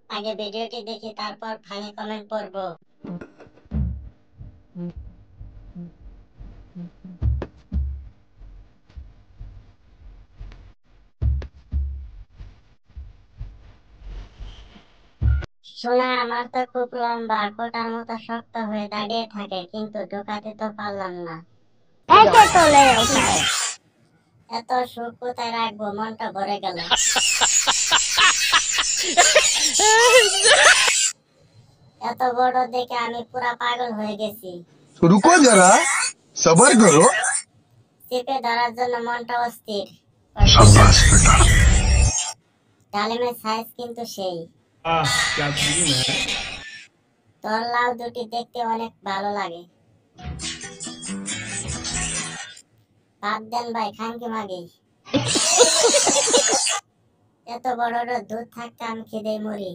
আগে ভিডিওটি দেখি তারপর ফানি কমেন্ট পড়বো। সোনা আমার তো খুব লম্বা, কোটার মতো শক্ত হয়ে দাঁড়িয়ে থাকে, কিন্তু ঢোকাতে তো পারলাম না। ऐसे तो नहीं होता है। এত সুখ কোথায় রাখবো, মনটা ভরে গেল। এত বড় দেখে আমি পুরা পাগল হয়ে গেছি। रुको जरा सबर करो। চেপে ধরার জন্য মনটা অস্থির। शाबाश बेटा। ডালিমের সাইজ কিন্তু সেই। क्या सीन है। তোর লাউ দুটি দেখতে অনেক ভালো লাগে। বাদ দেন ভাই, খানকি মাগি। এত বড় দুধ থাকতে আমি খিদে মরি।